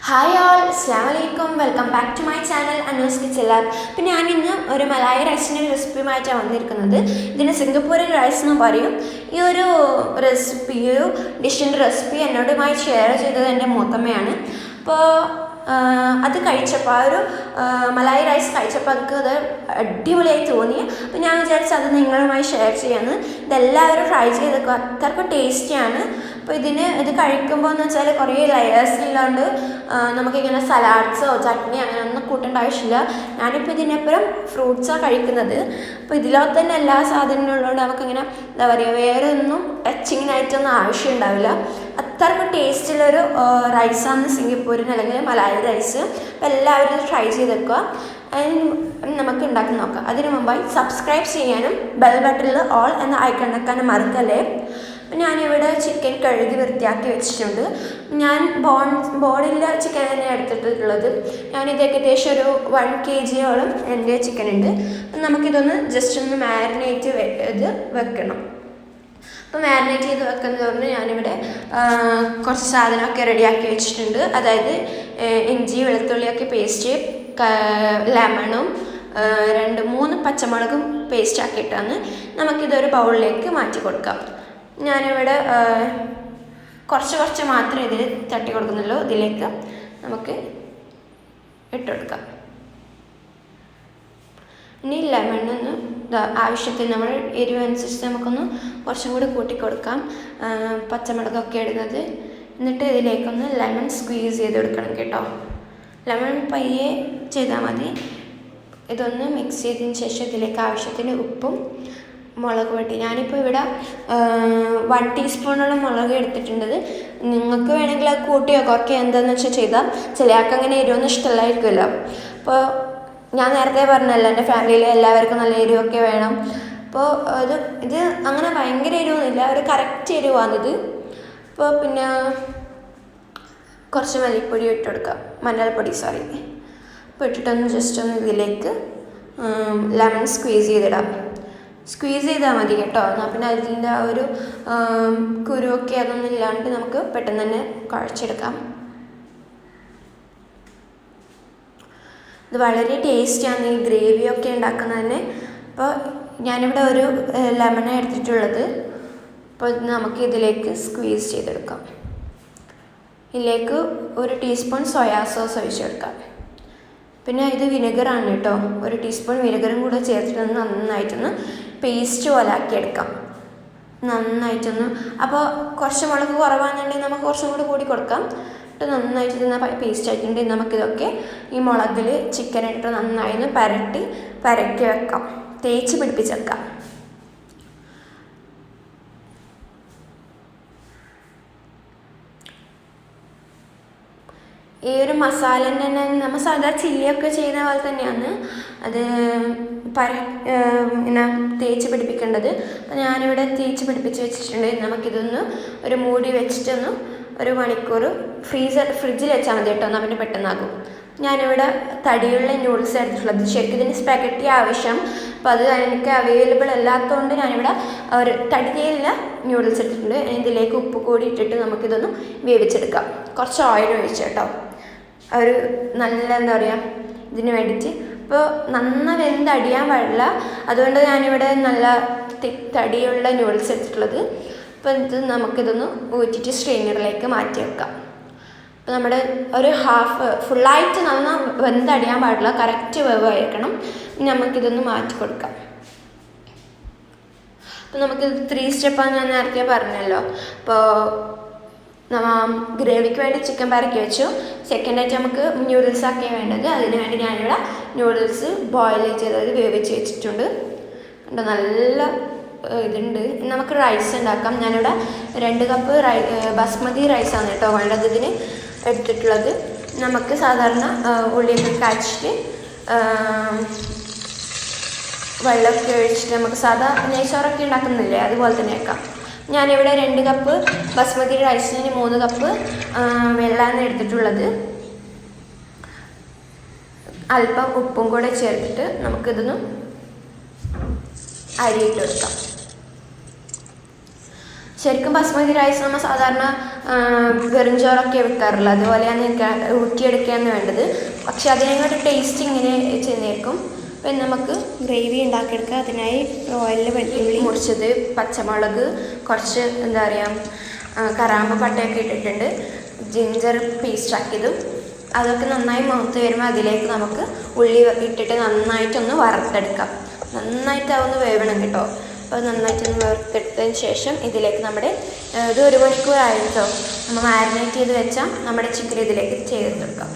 Hi all, Assalamualaikum. Welcome back to my channel Onion's Kitchen Lab. പിന്നെ ഞാൻ ഇന്ന് ഒരു മലായി റൈസിൻ്റെ റെസിപ്പിയുമായിട്ടാണ് വന്നിരിക്കുന്നത്. ഇതിന് സിംഗപ്പൂരിയൻ റൈസ് എന്ന് പറയും. ഈ ഒരു റെസിപ്പി ഡിഷിൻ്റെ റെസിപ്പി എന്നോടുമായി ഷെയർ ചെയ്തത് എൻ്റെ മൂത്തമ്മയാണ്. അപ്പോൾ അത് കഴിച്ചപ്പോൾ ആ ഒരു മലായി റൈസ് കഴിച്ചപ്പോൾ എനിക്ക് അത് അടിപൊളിയായി തോന്നി. അപ്പോൾ ഞാൻ വിചാരിച്ചു അത് നിങ്ങളുമായി ഷെയർ ചെയ്യാമെന്ന്. ഇതെല്ലാവരും ട്രൈ ചെയ്തേക്കും, അത്രയ്ക്കും ടേസ്റ്റിയാണ്. അപ്പോൾ ഇത് കഴിക്കുമ്പോൾ എന്ന് വെച്ചാൽ കുറേ ലെയേഴ്സ് ഇല്ലാണ്ട് നമുക്കിങ്ങനെ സലാഡ്സോ ചട്നി അങ്ങനെ ഒന്നും കൂട്ടേണ്ട ആവശ്യമില്ല. ഞാനിപ്പോൾ ഇതിനപ്പുറം ഫ്രൂട്ട്സാണ് കഴിക്കുന്നത്. അപ്പോൾ ഇതിലോട്ട് തന്നെ എല്ലാ സാധനങ്ങളും ഉള്ളതുകൊണ്ട് നമുക്കിങ്ങനെ എന്താ പറയുക, വേറെ ഒന്നും ടച്ചിങ്ങിനായിട്ടൊന്നും ആവശ്യം ഉണ്ടാവില്ല. അത്രയ്ക്കും ടേസ്റ്റുള്ളൊരു റൈസാണ് സിംഗപ്പൂരിന് അല്ലെങ്കിൽ മലായി റൈസ്. അപ്പോൾ എല്ലാവരും ട്രൈ ചെയ്ത് വെക്കുക. നമുക്ക് ഉണ്ടാക്കി നോക്കാം. അതിനു മുമ്പായി സബ്സ്ക്രൈബ് ചെയ്യാനും ബെൽ ബട്ടണിൽ ഓൾ എന്ന ഐക്കൺ വെക്കാനും മറക്കല്ലേ. ഞാനിവിടെ ചിക്കൻ കഴുകി വൃത്തിയാക്കി വെച്ചിട്ടുണ്ട്. ഞാൻ ബോണില്ല ചിക്കൻ തന്നെ എടുത്തിട്ടുള്ളത്. ഞാനിത് ഏകദേശം ഒരു 1 kg എൻ്റെ ചിക്കൻ ഉണ്ട്. നമുക്കിതൊന്ന് ജസ്റ്റ് ഒന്ന് മാരിനേറ്റ് ചെയ്ത് വെക്കണം. അപ്പോൾ മാരിനേറ്റ് ചെയ്ത് വെക്കുന്നതുകൊണ്ട് ഞാനിവിടെ കുറച്ച് സാധനമൊക്കെ റെഡിയാക്കി വെച്ചിട്ടുണ്ട്. അതായത് ഇഞ്ചി വെളുത്തുള്ളിയൊക്കെ പേസ്റ്റ്, ലെമണും 2-3 പച്ചമുളകും പേസ്റ്റ് ആക്കിയിട്ടാണ് നമുക്കിതൊരു ബൗളിലേക്ക് മാറ്റി കൊടുക്കാം. ഞാനിവിടെ കുറച്ച് മാത്രമേ ഇതിൽ തട്ടി കൊടുക്കുന്നുള്ളൂ. ഇതിലേക്ക് നമുക്ക് ഇട്ട് കൊടുക്കാം. ഇനി ലെമണൊന്ന് ആവശ്യത്തിന് നമ്മൾ എരിവനുസരിച്ച് നമുക്കൊന്ന് കുറച്ചും കൂടി കൂട്ടിക്കൊടുക്കാം. പച്ചമുളകൊക്കെ ഇടുന്നത്. എന്നിട്ട് ഇതിലേക്കൊന്ന് ലെമൺ സ്ക്വീസ് ചെയ്ത് കൊടുക്കണം കേട്ടോ. ലെമൺ പയ്യെ ചെയ്താൽ മതി. ഇതൊന്ന് മിക്സ് ചെയ്തതിന് ശേഷം ഇതിലേക്ക് ആവശ്യത്തിന് ഉപ്പും മുളക് പൊടി, ഞാനിപ്പോൾ ഇവിടെ 1 ടീസ്പൂണോളം മുളക് എടുത്തിട്ടുണ്ട്. നിങ്ങൾക്ക് വേണമെങ്കിൽ അത് കൂട്ടിയോ കുറയ്ക്കുക എന്താണെന്ന് വെച്ചാൽ ചെയ്താൽ. ചില ആൾക്ക് അങ്ങനെ എരിവൊന്നും ഇഷ്ടമല്ലായിരിക്കുമല്ലോ. അപ്പോൾ ഞാൻ നേരത്തെ പറഞ്ഞല്ലോ, എൻ്റെ ഫാമിലിയിൽ എല്ലാവർക്കും നല്ല എരിവൊക്കെ വേണം. അപ്പോൾ ഇത് അങ്ങനെ ഭയങ്കര എരിവൊന്നുമില്ല, ഒരു കറക്റ്റ് എരിവാണിത്. അപ്പോൾ പിന്നെ കുറച്ച് മല്ലിപ്പൊടി ഇട്ട് കൊടുക്കാം, മഞ്ഞൾപ്പൊടി അപ്പോൾ ഇട്ടിട്ടൊന്ന് ജസ്റ്റ് ഒന്ന് ഇതിലേക്ക് ലെമൺ സ്ക്വീസ് ചെയ്തിടാം. സ്ക്വീസ് ചെയ്താൽ മതി കേട്ടോ. എന്നാൽ പിന്നെ അതിൻ്റെ ആ ഒരു കുരുവൊക്കെ അതൊന്നും ഇല്ലാണ്ട് നമുക്ക് പെട്ടെന്ന് തന്നെ കുഴച്ചെടുക്കാം. ഇത് വളരെ ടേസ്റ്റിയാണ് ഈ ഗ്രേവിയൊക്കെ ഉണ്ടാക്കുന്നതിന്. അപ്പോൾ ഞാനിവിടെ ഒരു ലെമൺ എടുത്തിട്ടുള്ളത്. അപ്പോൾ ഇത് നമുക്ക് ഇതിലേക്ക് സ്ക്വീസ് ചെയ്തെടുക്കാം. ഇതിലേക്ക് 1 ടീസ്പൂൺ സോയാ സോസ് ഒഴിച്ചെടുക്കാം. പിന്നെ ഇത് വിനെഗറാണ് കേട്ടോ. 1 ടീസ്പൂൺ വിനെഗറും കൂടെ ചേർത്തിട്ടൊന്ന് നന്നായിട്ടൊന്ന് പേസ്റ്റ് പോലെ ആക്കിയെടുക്കാം. നന്നായിട്ടൊന്ന്, അപ്പോൾ കുറച്ച് മുളക് കുറവാണെന്നുണ്ടെങ്കിൽ നമുക്ക് കുറച്ചും കൂടി കൂടി കൊടുക്കാം. എന്നിട്ട് നന്നായിട്ട് ഇതിന് പേസ്റ്റ് ആക്കിയിട്ടുണ്ടെങ്കിൽ നമുക്കിതൊക്കെ ഈ മുളകിൽ ചിക്കൻ ഇട്ട് നന്നായി ഒന്ന് പരക്കി വെക്കാം, തേച്ച് പിടിപ്പിച്ച് വെക്കാം. ഈ ഒരു മസാല തന്നെ നമ്മൾ സാധാ ചില്ലിയൊക്കെ ചെയ്യുന്ന പോലെ തന്നെയാണ് അത് ഇങ്ങനെ തേച്ച് പിടിപ്പിക്കേണ്ടത്. അപ്പോൾ ഞാനിവിടെ തേച്ച് പിടിപ്പിച്ച് വെച്ചിട്ടുണ്ട്. നമുക്കിതൊന്ന് ഒരു മൂടി വെച്ചിട്ടൊന്ന് 1 മണിക്കൂർ ഫ്രിഡ്ജിൽ വെച്ചാൽ മതി കേട്ടോ, എന്നാൽ പിന്നെ പെട്ടെന്നാകും. ഞാനിവിടെ തടിയുള്ള നൂഡിൽസ് എടുത്തിട്ടുള്ളത്. ശരിക്കും ഇതിന് സ്പെഗറ്റി ആവശ്യം, അപ്പോൾ അത് എനിക്ക് അവൈലബിൾ അല്ലാത്തതുകൊണ്ട് ഞാനിവിടെ ഒരു തടിയുള്ള നൂഡിൽസ് എടുത്തിട്ടുണ്ട്. ഇതിലേക്ക് ഉപ്പ് കൂടി ഇട്ടിട്ട് നമുക്കിതൊന്ന് വേവിച്ചെടുക്കാം. കുറച്ച് ഓയിൽ ഒഴിച്ച് കേട്ടോ, ഒരു നല്ല എന്താ പറയുക ഇതിന് വേണ്ടിയിട്ട്. അപ്പോൾ നന്നായി വെന്തടിയാൻ പാടില്ല, അതുകൊണ്ട് ഞാനിവിടെ നല്ല തടിയുള്ള നൂഡിൽസ് എടുത്തിട്ടുള്ളത്. അപ്പോൾ ഇത് നമുക്കിതൊന്ന് ഊറ്റിയിട്ട് സ്ട്രെയിനറിലേക്ക് മാറ്റി വെക്കാം. അപ്പോൾ നമ്മുടെ ഒരു ഫുള്ളായിട്ട് നന്നായി വെന്തടിയാൻ പാടില്ല, കറക്റ്റ് വേവായിരിക്കണം. നമുക്കിതൊന്ന് മാറ്റി കൊടുക്കാം. അപ്പോൾ നമുക്കിത് 3 സ്റ്റെപ്പാണ് ഞാൻ നേരത്തെ പറഞ്ഞല്ലോ. അപ്പോൾ ഗ്രേവിക്ക് വേണ്ടി ചിക്കൻ പരക്കി വെച്ചു. സെക്കൻഡായിട്ട് നമുക്ക് നൂഡിൽസ് ആക്കിയാൽ വേണ്ടത്. അതിന് വേണ്ടി ഞാനിവിടെ നൂഡിൽസ് ബോയിൽ ചെയ്തത് വേവിച്ച് വെച്ചിട്ടുണ്ട്. നല്ല ഇതുണ്ട്. നമുക്ക് റൈസ് ഉണ്ടാക്കാം. ഞാനിവിടെ 2 കപ്പ് ബസ്മതി റൈസാണ് കേട്ടോ വേണ്ടത് ഇതിന് എടുത്തിട്ടുള്ളത്. നമുക്ക് സാധാരണ ഉള്ളിയൊക്കെ കാച്ചിട്ട് വെള്ളമൊക്കെ ഒഴിച്ചിട്ട് നമുക്ക് സാധാ നെയ്ച്ചോറൊക്കെ ഉണ്ടാക്കുന്നില്ലേ, അതുപോലെ തന്നെ വെക്കാം. ഞാനിവിടെ 2 കപ്പ് ബസ്മതി റൈസിന് 3 കപ്പ് വെള്ളമാണ് എടുത്തിട്ടുള്ളത്. അല്പം ഉപ്പും കൂടെ ചേർത്തിട്ട് നമുക്കിതൊന്ന് അരിയിട്ട് വെക്കാം. ശരിക്കും ബസ്മതി റൈസ് നമ്മൾ സാധാരണ വെറുംചോറൊക്കെ വെക്കാറുള്ളത്, അതുപോലെയാണ് ഊറ്റിയെടുക്കുകയാണ് വേണ്ടത്. പക്ഷെ അതിനെക്കാട്ട് ടേസ്റ്റ് ഇങ്ങനെ ചെയ്യുന്നതായിരിക്കും. അപ്പം നമുക്ക് ഗ്രേവി ഉണ്ടാക്കിയെടുക്കുക. അതിനായി ഓയിലിൽ വെളുത്തുള്ളി മുറിച്ചത്, പച്ചമുളക്, കുറച്ച് എന്താ പറയുക കറാമ്പ് പട്ടയൊക്കെ ഇട്ടിട്ടുണ്ട്, ജിഞ്ചർ പേസ്റ്റാക്കിയതും. അതൊക്കെ നന്നായി മൂത്ത് വരുമ്പോൾ അതിലേക്ക് നമുക്ക് ഉള്ളി ഇട്ടിട്ട് നന്നായിട്ടൊന്ന് വറുത്തെടുക്കാം. നന്നായിട്ട് അതൊന്ന് വേവണം കേട്ടോ. അപ്പോൾ നന്നായിട്ടൊന്ന് വറുത്തെടുത്തതിന് ശേഷം ഇതിലേക്ക് നമ്മുടെ ഇത് 1 മണിക്കൂറായിട്ടോ നമ്മൾ മാരിനേറ്റ് ചെയ്ത് വെച്ചാൽ നമ്മുടെ ചിക്കൻ ഇതിലേക്ക് ചേർത്തെടുക്കാം.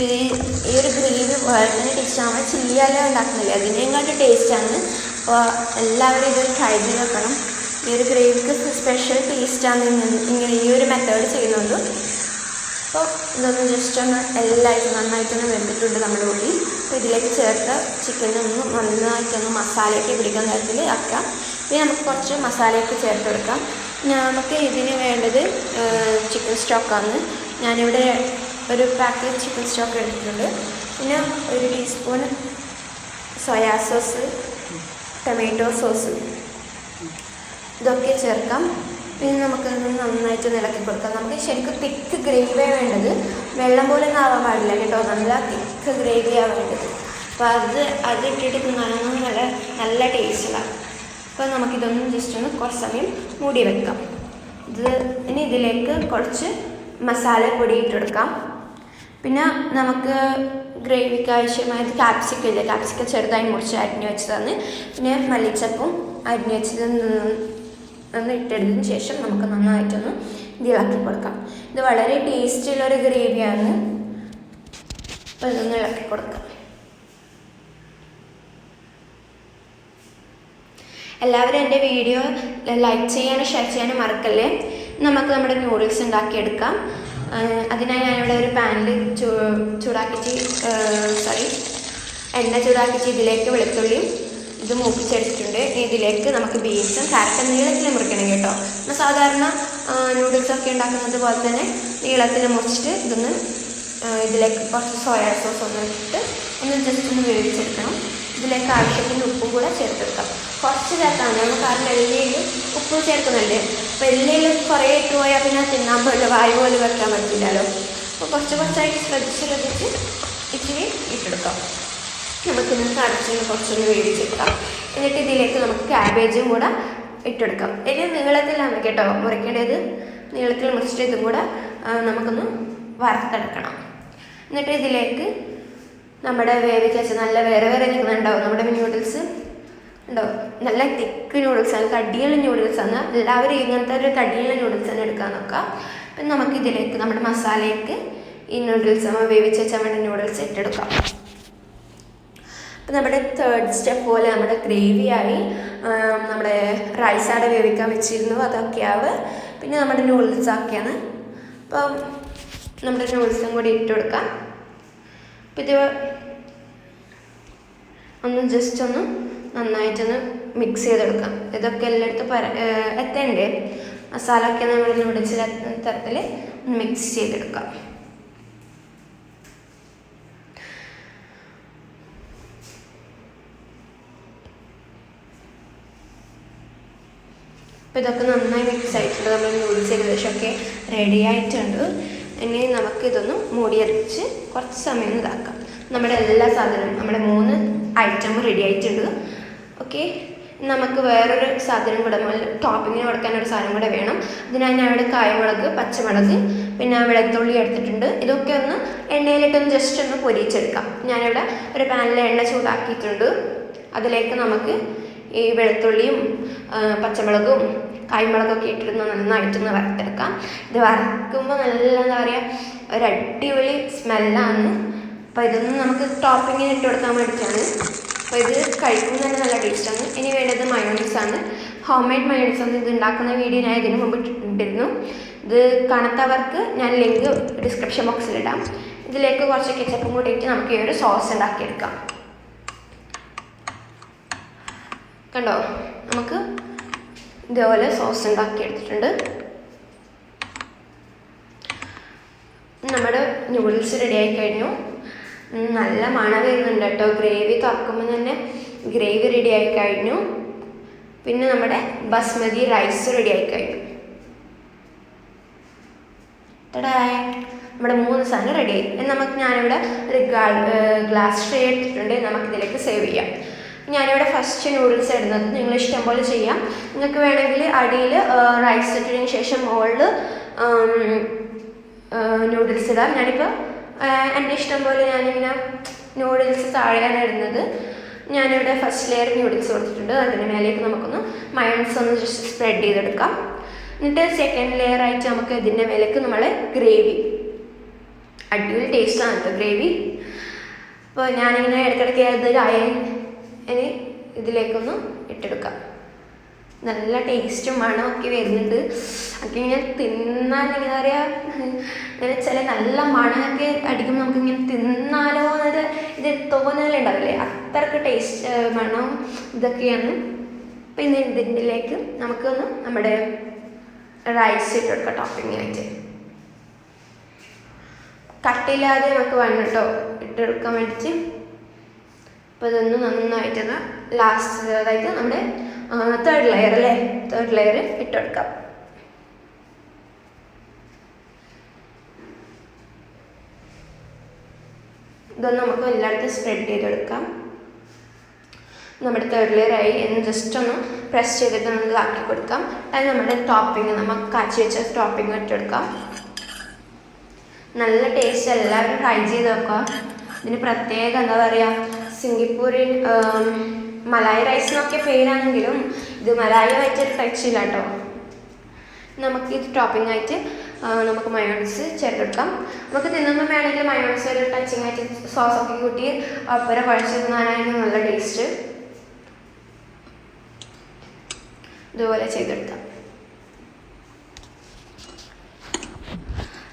ഈ ഒരു ഗ്രേവി വളരെ ടേസ്റ്റാണ്. ചില്ലി അല്ല ഉണ്ടാക്കുന്നില്ല, അതിനേക്കാട്ട് ടേസ്റ്റാണ്. അപ്പോൾ എല്ലാവരും ഇത് ട്രൈ ചെയ്ത് വെക്കണം. ഈ ഒരു ഗ്രേവിക്ക് സ്പെഷ്യൽ ടേസ്റ്റാണ് ഇങ്ങനെ ഈ ഒരു മെത്തേഡ് ചെയ്യുന്നത്. അപ്പോൾ ഇതൊന്ന് ജസ്റ്റ് ഒന്ന് എല്ലായിട്ടും നന്നായിട്ടൊന്ന് വെന്തിട്ടുണ്ട് നമ്മുടെ ഉള്ളി. അപ്പോൾ ഇതിലേക്ക് ചേർത്ത ചിക്കനൊന്ന് നന്നായിട്ടൊന്ന് മസാലയൊക്കെ പിടിക്കുന്ന തരത്തിൽ ആക്കാം. പിന്നെ നമുക്ക് കുറച്ച് മസാലയൊക്കെ ചേർത്ത് കൊടുക്കാം. നമുക്ക് ഇതിന് വേണ്ടത് ചിക്കൻ സ്റ്റോക്കാണ്. ഞാനിവിടെ ഒരു പാക്കറ്റ് ചിക്കൻ സ്റ്റോക്ക് എടുത്തിട്ടുണ്ട്. പിന്നെ 1 teaspoon soya sauce, tomato sauce ഇതൊക്കെ ചേർക്കാം. പിന്നെ നമുക്കത് നന്നായിട്ട് ഇളക്കി കൊടുക്കാം. നമുക്ക് ശരിക്കും തിക്ക് ഗ്രേവിയാണ് വേണ്ടത്, വെള്ളം പോലെ ഒന്നും ആവാൻ പാടില്ല കേട്ടോ. നല്ല തിക്ക് ഗ്രേവിയാണ് വേണ്ടത്. അപ്പോൾ അത് ഇട്ടിട്ട് തിന്നാനൊന്നും നല്ല ടേസ്റ്റിലാണ്. അപ്പോൾ നമുക്കിതൊന്നും ജസ്റ്റ് ഒന്ന് കുറച്ച് സമയം മൂടി വെക്കാം. ഇനി ഇതിലേക്ക് കുറച്ച് മസാലപ്പൊടി ഇട്ടെടുക്കാം. പിന്നെ നമുക്ക് ഗ്രേവിക്ക് ആവശ്യമായത് ക്യാപ്സിക്കം ഇല്ലേ, ക്യാപ്സിക്കം ചെറുതായി മുറിച്ച് അരിഞ്ഞ് വെച്ചതാണ്. പിന്നെ മല്ലിച്ചപ്പും അരിഞ്ഞ് വെച്ചത് ഒന്ന് ഇട്ടെടുത്തതിന് ശേഷം നമുക്ക് നന്നായിട്ടൊന്ന് ഇത് ഇളക്കി കൊടുക്കാം. ഇത് വളരെ ടേസ്റ്റുള്ളൊരു ഗ്രേവിയാണ്. അപ്പോൾ ഇതൊന്ന് ഇളക്കി കൊടുക്കാം. എല്ലാവരും എൻ്റെ വീഡിയോ ലൈക്ക് ചെയ്യാനും ഷെയർ ചെയ്യാനും മറക്കല്ലേ. നമുക്ക് നമ്മുടെ നൂഡിൽസ് ഉണ്ടാക്കിയെടുക്കാം. അതിനായി ഞാനിവിടെ ഒരു പാനിൽ എണ്ണ ചൂടാക്കിച്ച് ഇതിലേക്ക് വെളുത്തുള്ളിയും ഇത് മൂപ്പിച്ചെടുത്തിട്ടുണ്ട്. ഇതിലേക്ക് നമുക്ക് ബീൻസും ക്യാരറ്റും നീളത്തിൽ മുറിക്കണം കേട്ടോ. നമ്മൾ സാധാരണ നൂഡിൽസൊക്കെ ഉണ്ടാക്കുന്നത് പോലെ തന്നെ നീളത്തിൽ മുറിച്ചിട്ട് ഇതൊന്ന് ഇതിലേക്ക് കുറച്ച് സോയാ സോസ് ഒന്ന് ഇട്ടിട്ട് ഒന്ന് ജസ്റ്റ് ഒന്ന് വേവിച്ചെടുക്കണം. ഇതിലേക്ക് ആവശ്യത്തിന് ഉപ്പും കൂടെ ചേർത്തെടുക്കാം. കുറച്ച് ചേർത്താൽ മതി, കാരണം എണ്ണയിൽ ഉപ്പ് ചേർക്കുന്നുണ്ട്. അപ്പോൾ എണ്ണയിൽ കുറേ ഇട്ട് പോയാൽ പിന്നെ തിന്നാൻ പോലെ വായു പോലെ വെക്കാൻ പറ്റില്ലല്ലോ. അപ്പോൾ കുറച്ചായിട്ട് ശ്രദ്ധിച്ച് ഇച്ചിരി ഇട്ടെടുക്കാം. നമുക്കിന്ന് അടച്ചിന് കുറച്ചൊന്ന് വേവിച്ചെടുക്കാം. എന്നിട്ട് ഇതിലേക്ക് നമുക്ക് ക്യാബേജും കൂടെ ഇട്ടെടുക്കാം. ഇത് നീളത്തിലാണ് കേട്ടോ മുറിക്കേണ്ടത്. നീളത്തിൽ മുറിച്ചിട്ട് ഇതും കൂടെ നമുക്കൊന്ന് വറുത്തെടുക്കണം. എന്നിട്ട് ഇതിലേക്ക് നമ്മുടെ വേവിച്ച് വെച്ച നല്ല വേറെ നിൽക്കുന്നുണ്ടാവും നമ്മുടെ നൂഡിൽസ് ഉണ്ടാവും. നല്ല തിക്ക് നൂഡിൽസാണ്, കടിയുള്ള നൂഡിൽസാണ്. എല്ലാവരും ഇങ്ങനത്തെ ഒരു കടിയുള്ള നൂഡിൽസാണ് എടുക്കാൻ നോക്കുക. അപ്പം നമുക്കിതിലേക്ക് നമ്മുടെ മസാലയ്ക്ക് ഈ നൂഡിൽസ് നമ്മൾ വേവിച്ച് വെച്ചാൽ നമ്മുടെ നൂഡിൽസ് ഇട്ടെടുക്കാം. അപ്പം നമ്മുടെ 3rd സ്റ്റെപ്പ് പോലെ നമ്മുടെ ഗ്രേവിയായി. നമ്മുടെ റൈസ് അവിടെ വേവിക്കാൻ വെച്ചിരുന്നു, അതൊക്കെയാവ്. പിന്നെ നമ്മുടെ നൂഡിൽസ് ആക്കിയാണ്. അപ്പം നമ്മുടെ നൂഡിൽസും കൂടി ഇട്ട് കൊടുക്കാം. അപ്പം ഇത് ഒന്ന് ജസ്റ്റ് ഒന്ന് നന്നായിട്ടൊന്ന് മിക്സ് ചെയ്തെടുക്കാം. ഇതൊക്കെ എല്ലായിടത്തും എത്തണ്ടേ, മസാല ഒക്കെ നമ്മുടെ നൂഡിൽസിൽ എത്തുന്ന തരത്തിൽ മിക്സ് ചെയ്തെടുക്കാം. അപ്പോൾ ഇതൊക്കെ നന്നായി മിക്സ് ആയിട്ടുണ്ട്. നമ്മൾ നൂഡിൽസ് ഏകദേശമൊക്കെ റെഡി ആയിട്ടുണ്ട്. ഇനി നമുക്കിതൊന്ന് മൂടി അടച്ച് കുറച്ച് സമയം ഇതാക്കാം. നമ്മുടെ എല്ലാ സാധനവും നമ്മുടെ 3 ഐറ്റം റെഡി ആയിട്ടുണ്ട്. ഓക്കെ, നമുക്ക് വേറൊരു സാധനം കൂടെ ടോപ്പിങ്ങിന് കൊടുക്കാനൊരു സാധനം കൂടെ വേണം. അതിനായി ഞാൻ ഇവിടെ കായമുളക്, പച്ചമുളക്, പിന്നെ വെളുത്തുള്ളി എടുത്തിട്ടുണ്ട്. ഇതൊക്കെ ഒന്ന് എണ്ണയിലിട്ടൊന്ന് ജസ്റ്റ് ഒന്ന് പൊരിച്ചെടുക്കാം. ഞാനിവിടെ ഒരു പാനിൽ എണ്ണ ചൂടാക്കിയിട്ടുണ്ട്. അതിലേക്ക് നമുക്ക് ഈ വെളുത്തുള്ളിയും പച്ചമുളകും കായ്മുളകൊക്കെ ഇട്ടിരുന്ന് നന്നായിട്ടൊന്ന് വറുത്തെടുക്കാം. ഇത് വറുക്കുമ്പോൾ നല്ല എന്താ പറയുക ഒരു അടിപൊളി സ്മെല്ലാണ്. അപ്പോൾ ഇതൊന്നും നമുക്ക് ടോപ്പിങ്ങിന് ഇട്ട് കൊടുക്കാൻ വേണ്ടിയിട്ടാണ്. അപ്പോൾ ഇത് കഴിക്കുമ്പോൾ തന്നെ നല്ല ടേസ്റ്റാണ്. ഇനി വേണ്ടത് മയോണീസാണ്. Home made മയോണീസാണ്. ഇത് ഉണ്ടാക്കുന്ന വീഡിയോ ഞാൻ ഇതിന് മുമ്പ് ഇട്ടിരുന്നു. ഇത് കാണാത്തവർക്ക് ഞാൻ ലിങ്ക് ഡിസ്ക്രിപ്ഷൻ ബോക്സിലിടാം. ഇതിലേക്ക് കുറച്ച് കെച്ചപ്പും കൂടി ഇട്ട് നമുക്ക് ഈ ഒരു സോസ് ഉണ്ടാക്കിയെടുക്കാം. കണ്ടോ, നമുക്ക് ഇതേപോലെ സോസ് ഉണ്ടാക്കിയെടുത്തിട്ടുണ്ട്. നമ്മുടെ നൂഡിൽസ് റെഡി ആയി കഴിഞ്ഞു. നല്ല മണം വരുന്നുണ്ട് കേട്ടോ. ഗ്രേവി തുറക്കുമ്പോൾ തന്നെ ഗ്രേവി റെഡി ആയി കഴിഞ്ഞു. പിന്നെ നമ്മുടെ ബസ്മതി റൈസ് റെഡി ആയി കഴിഞ്ഞു. തടായ് നമ്മുടെ 3 സാധനം റെഡി ആയി. ഞാനിവിടെ ഒരു ഗ്ലാസ് ട്രേ എടുത്തിട്ടുണ്ട്. നമുക്കിതിലേക്ക് സേവ് ചെയ്യാം. ഞാനിവിടെ ഫസ്റ്റ് നൂഡിൽസ് ഇടുന്നത്. നിങ്ങൾ ഇഷ്ടം പോലെ ചെയ്യാം. നിങ്ങൾക്ക് വേണമെങ്കിൽ അടിയിൽ റൈസ് ഇട്ടതിന് ശേഷം മുകളിൽ നൂഡിൽസ് ഇടാം. ഞാനിപ്പോൾ എൻ്റെ ഇഷ്ടം പോലെ ഞാനിങ്ങനെ നൂഡിൽസ് താഴെയാണ് ഇടുന്നത്. ഞാനിവിടെ ഫസ്റ്റ് ലെയർ നൂഡിൽസ് കൊടുത്തിട്ടുണ്ട്. അതിന് മേലേക്ക് നമുക്കൊന്ന് മയോണൈസ് ഒന്ന് ജസ്റ്റ് സ്പ്രെഡ് ചെയ്തെടുക്കാം. എന്നിട്ട് സെക്കൻഡ് ലെയർ ആയിട്ട് നമുക്ക് ഇതിൻ്റെ മേലേക്ക് നമ്മൾ ഗ്രേവി, അടിപൊളി ടേസ്റ്റാണ് കേട്ടോ ഗ്രേവി. അപ്പോൾ ഞാനിങ്ങനെ ഇടയ്ക്കിടയ്ക്ക് ഇനി ഇതിലേക്കൊന്ന് ഇട്ടെടുക്കാം. നല്ല ടേസ്റ്റും മണമൊക്കെ വരുന്നുണ്ട്. അതൊക്കെ ഇങ്ങനെ തിന്നാൻ ഇങ്ങനെ പറയുക, ഇങ്ങനെ ചില നല്ല മണമൊക്കെ അടിക്കുമ്പോൾ നമുക്കിങ്ങനെ തിന്നാലോ എന്നൊരു ഇത് തോന്നലുണ്ടാവില്ലേ, അത്രയ്ക്ക് ടേസ്റ്റ് മണവും ഇതൊക്കെയാണ്. പിന്നെ ഇതിലേക്ക് നമുക്കൊന്ന് നമ്മുടെ റൈസ് ഇട്ടെടുക്കാം ടോപ്പിംഗ് ആയിട്ട്. കട്ടില്ലാതെ നമുക്ക് വേണം കേട്ടോ ഇട്ടെടുക്കാൻ വേണ്ടിയിട്ട്. അപ്പോൾ ഇതൊന്ന് നന്നായിട്ടൊന്ന് ലാസ്റ്റ് അതായത് നമ്മുടെ തേർഡ് ലെയർ അല്ലേ, തേർഡ് ലെയർ ഇട്ടെടുക്കാം. ഇതൊന്ന് നമുക്ക് എല്ലായിടത്തും സ്പ്രെഡ് ചെയ്തെടുക്കാം. നമ്മുടെ തേർഡ് ലെയർ ആയി എന്ന് ജസ്റ്റ് ഒന്ന് പ്രസ് ചെയ്തിട്ട് നമ്മൾ ഇതാക്കി കൊടുക്കാം. അത് നമ്മുടെ ടോപ്പിംഗ് നമുക്ക് കാച്ചി വെച്ച ടോപ്പിംഗ് ഇട്ടെടുക്കാം. നല്ല ടേസ്റ്റ്, എല്ലാവരും ട്രൈ ചെയ്ത് നോക്കുക. ഇതിന് പ്രത്യേക എന്താ പറയുക, സിംഗപ്പൂരിൻ മലായി റൈസ് എന്നൊക്കെ പേരാണെങ്കിലും ഇത് മലായുമായിട്ടൊരു ടച്ചില്ല കേട്ടോ. നമുക്ക് ഇത് ടോപ്പിംഗ് ആയിട്ട് നമുക്ക് മയോണൈസ് ചേർത്തെടുക്കാം. നമുക്ക് തിന്നുമ്പോൾ വേണമെങ്കിൽ മയോണൈസ് ഒരു ടച്ചിങ് ആയിട്ട് സോസൊക്കെ കൂട്ടി ഒപ്പര കുഴച്ച് തിന്നാനായിരുന്നു നല്ല ടേസ്റ്റ്. ഇതുപോലെ ചെയ്തെടുക്കാം.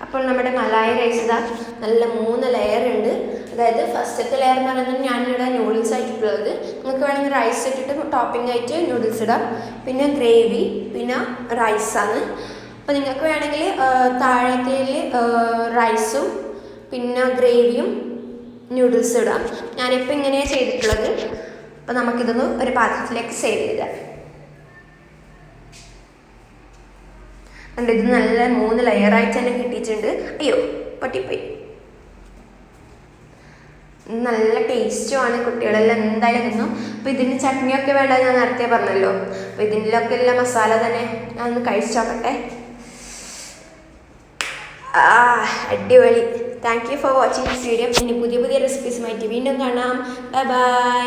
അപ്പോൾ നമ്മുടെ മലായി റൈസ് ഇതാ നല്ല 3 ലെയർ ഉണ്ട്. അതായത് ഫസ്റ്റത്തെ ലെയർ എന്ന് പറയുന്നത് ഞാനിവിടെ നൂഡിൽസ് ആയിട്ടുള്ളത്. നിങ്ങൾക്ക് വേണമെങ്കിൽ റൈസ് ഇട്ടിട്ട് ടോപ്പിംഗ് ആയിട്ട് നൂഡിൽസ് ഇടാം. പിന്നെ ഗ്രേവി, പിന്നെ റൈസാണ്. അപ്പോൾ നിങ്ങൾക്ക് വേണമെങ്കിൽ താഴത്തേൽ റൈസും പിന്നെ ഗ്രേവിയും നൂഡിൽസ് ഇടാം. ഞാനിപ്പോൾ ഇങ്ങനെയാണ് ചെയ്തിട്ടുള്ളത്. അപ്പോൾ നമുക്കിതൊന്ന് ഒരു പാത്രത്തിലേക്ക് സേവ് ചെയ്താൽ. ഇത് നല്ല 3 ലെയറായിട്ട് തന്നെ കിട്ടിയിട്ടുണ്ട്. അയ്യോ പൊട്ടിപ്പോയി. നല്ല ടേസ്റ്റുമാണ്, കുട്ടികളെല്ലാം എന്തായാലും തിന്നും. അപ്പോൾ ഇതിന് ചട്നിയൊക്കെ വേണ്ട, ഞാൻ നേരത്തെ പറഞ്ഞല്ലോ. അപ്പോൾ ഇതിലൊക്കെ എല്ലാം മസാല തന്നെ ഞാൻ ഒന്ന് കഴിച്ചു നോക്കട്ടെ. അടിപൊളി. Thank you for watching this video. ഇനി പുതിയ റെസിപ്പീസുമായിട്ട് വീണ്ടും കാണാം. Bye bye.